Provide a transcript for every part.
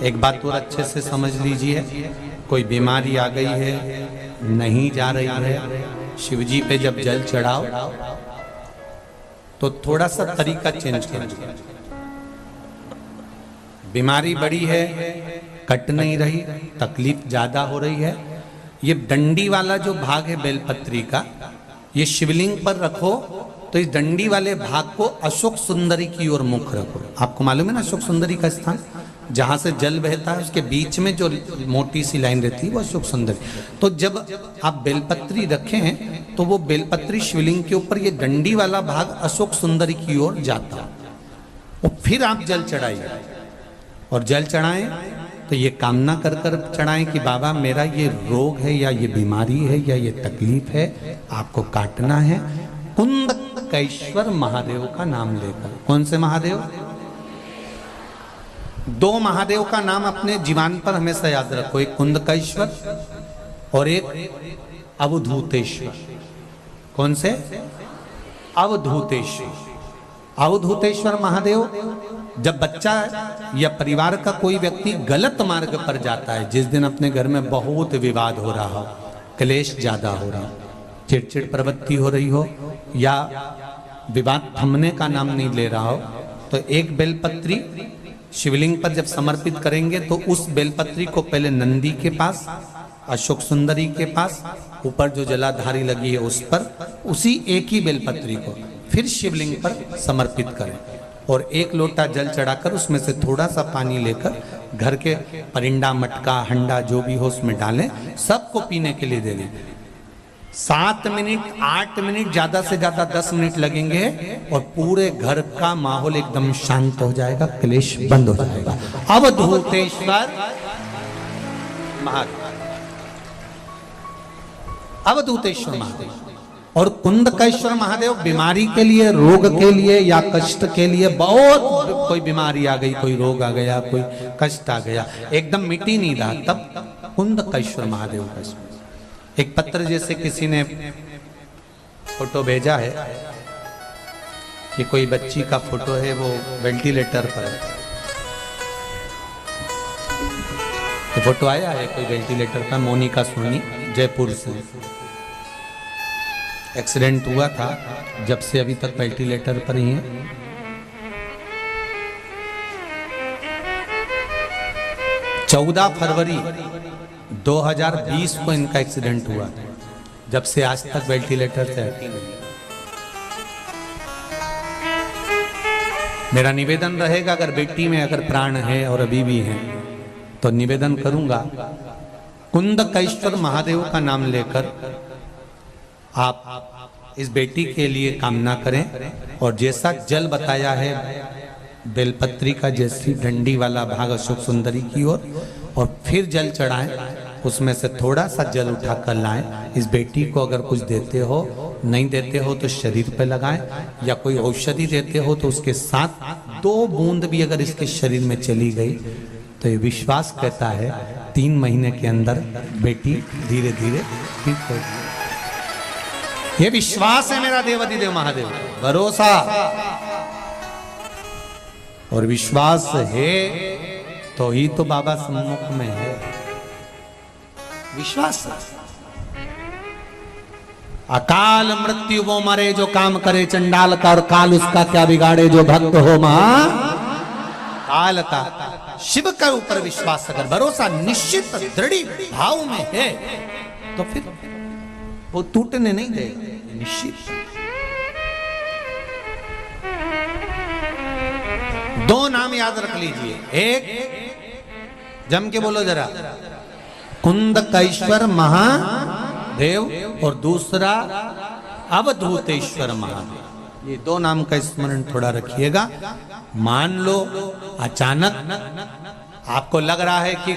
एक बात और अच्छे से समझ लीजिए, कोई बीमारी आ गई है, नहीं जा रही है, शिवजी पे जब जल चढ़ाओ तो थोड़ा सा तरीका चेंज करो। बीमारी बड़ी है, कट नहीं रही, तकलीफ ज्यादा हो रही है, ये डंडी वाला जो भाग है बेलपत्री का, ये शिवलिंग पर रखो तो इस डंडी वाले भाग को अशोक सुंदरी की ओर मुख रखो। आपको मालूम है ना अशोक सुंदरी का स्थान, जहां से जल बहता है उसके बीच में जो मोटी सी लाइन रहती है वो अशोक सुंदरी। तो जब आप बेलपत्री रखे हैं तो वो बेलपत्री शिवलिंग के ऊपर ये डंडी वाला भाग अशोक सुंदरी की ओर जाता है, और फिर आप जल चढ़ाइए। और जल चढ़ाएं तो ये कामना कर कर चढ़ाएं कि बाबा मेरा ये रोग है या ये बीमारी है या ये तकलीफ है, आपको काटना है। कुंदकेश्वर महादेव का नाम लेकर। कौन से महादेव? दो महादेव का नाम अपने जीवन पर हमेशा याद रखो, एक कुंदकेश्वर और एक अवधूतेश्वर। कौन से? अवधूतेश्वर। अवधूतेश्वर महादेव, जब बच्चा या परिवार का कोई व्यक्ति गलत मार्ग पर जाता है, जिस दिन अपने घर में बहुत विवाद हो रहा हो, क्लेश ज्यादा हो रहा हो, चिड़चिड़ प्रवृत्ति हो रही हो, या विवाद थमने का नाम नहीं ले रहा हो, तो एक बेलपत्री शिवलिंग पर जब समर्पित करेंगे तो उस बेलपत्री को पहले नंदी के पास, अशोक सुंदरी के पास, ऊपर जो जलाधारी लगी है उस पर, उसी एक ही बेलपत्री को फिर शिवलिंग पर समर्पित करें और एक लोटा जल चढ़ाकर उसमें से थोड़ा सा पानी लेकर घर के परिंडा, मटका, हंडा जो भी हो उसमें डालें, सबको पीने के लिए दे दें। 7 मिनट, 8 मिनट, ज्यादा से ज्यादा 10 मिनट लगेंगे और पूरे घर का माहौल एकदम शांत हो जाएगा, क्लेश बंद हो जाएगा। अवधूतेश्वर महादेव, अवधूतेश्वर महादेव और कुंदकेश्वर महादेव बीमारी के लिए, रोग के लिए या कष्ट के लिए, बहुत कोई बीमारी आ गई, कोई रोग आ गया, कोई कष्ट आ गया, एकदम मिटी नहीं रहा, तब कुंदकेश्वर महादेव का। एक पत्र जैसे किसी ने फोटो भेजा है कि कोई बच्ची का फोटो है, वो वेंटिलेटर पर है, तो फोटो आया है कोई वेंटिलेटर पर, मोनिका सोनी, जयपुर से। एक्सीडेंट हुआ था, जब से अभी तक वेंटिलेटर पर ही है। चौदह फरवरी 2020 को इनका एक्सीडेंट हुआ, जब से आज तक वेंटिलेटर से हटी नहीं। मेरा निवेदन रहेगा, अगर बेटी में अगर प्राण है और अभी भी है तो निवेदन करूंगा, कुंदकेश्वर महादेव का नाम लेकर आप इस बेटी के लिए कामना करें और जैसा जल बताया है बेलपत्री का, जैसी डंडी वाला भाग अशोक सुंदरी की ओर, और फिर जल चढ़ाएं, उसमें से थोड़ा सा जल उठा कर लाएं। इस बेटी को अगर कुछ देते हो, नहीं देते हो तो शरीर पे लगाएं, या कोई औषधि देते हो तो उसके साथ 2 बूंद भी अगर इसके शरीर में चली गई तो ये विश्वास कहता है 3 महीने के अंदर बेटी धीरे धीरे ठीक होगी। ये विश्वास है मेरा देवाधिदेव महादेव, भरोसा और विश्वास है तो ही तो बाबा सम्मुख में है। विश्वास, अकाल मृत्यु वो मरे जो काम करे चंडाल का, और काल उसका क्या बिगाड़े जो भक्त हो महाकाल का। शिव के ऊपर विश्वास, अगर भरोसा निश्चित दृढ़ भाव में है तो फिर वो टूटने नहीं देगा, निश्चित। 2 नाम याद रख लीजिए, एक जम के बोलो जरा, कुंदकेश्वर महादेव, और दूसरा अवधूतेश्वर महादेव। ये 2 नाम का स्मरण थोड़ा रखिएगा। मान लो अचानक आपको लग रहा है कि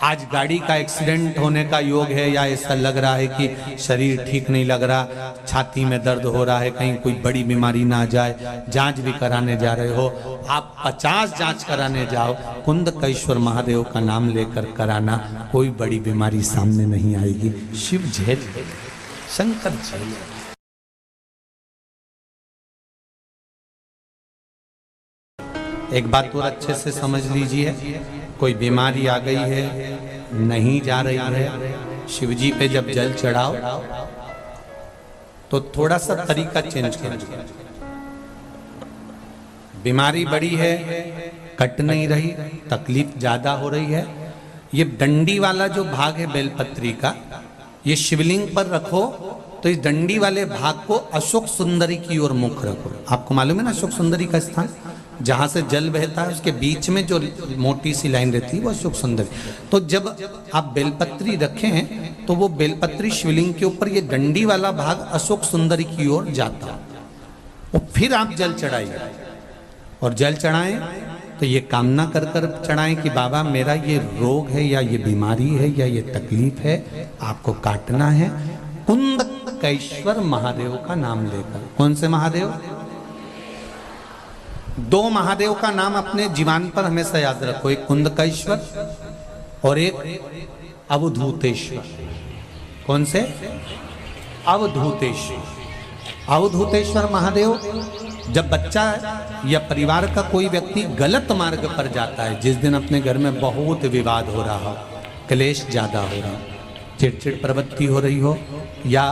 आज गाड़ी का एक्सीडेंट होने का योग है, या ऐसा लग रहा है कि शरीर ठीक नहीं लग रहा, छाती में दर्द हो रहा है, कहीं कोई बड़ी बीमारी ना आ जाए, जांच भी कराने जा रहे हो, आप 50 जांच कराने जाओ, कुंदकेश्वर महादेव का नाम लेकर कराना, कोई बड़ी बीमारी सामने नहीं आएगी। शिव झेल, शंकर झेल। एक बात और अच्छे से समझ लीजिए, कोई बीमारी आ गई है, नहीं जा रही है, शिव जी पे जब जल चढ़ाओ तो थोड़ा सा तरीका चेंज करो। बीमारी बड़ी है, कट नहीं रही, तकलीफ ज्यादा हो रही है, ये डंडी वाला जो भाग है बेलपत्री का, ये शिवलिंग पर रखो तो इस डंडी वाले भाग को अशोक सुंदरी की ओर मुख रखो। आपको मालूम है ना अशोक सुंदरी का स्थान, जहां से जल बहता है उसके बीच में जो मोटी सी लाइन रहती है वो अशोक सुंदरी। तो जब आप बेलपत्री रखे हैं तो वो बेलपत्री शिवलिंग के ऊपर ये डंडी वाला भाग अशोक सुंदरी की ओर जाता है, और फिर आप जल चढ़ाइए, और जल चढ़ाएं तो ये कामना कर कर चढ़ाएं कि बाबा मेरा ये रोग है या ये बीमारी है या ये तकलीफ है, आपको काटना है। कुंदकेश्वर महादेव का नाम लेकर। कौन से महादेव? दो महादेव का नाम अपने जीवन पर हमेशा याद रखो, एक कुंदकेश्वर और एक अवधूतेश्वर। कौन से? अवधूतेश्वर। अवधूतेश्वर महादेव, जब बच्चा या परिवार का कोई व्यक्ति गलत मार्ग पर जाता है, जिस दिन अपने घर में बहुत विवाद हो रहा हो, क्लेश ज्यादा हो रहा हो, चिड़चिड़ प्रवृत्ति हो रही हो, या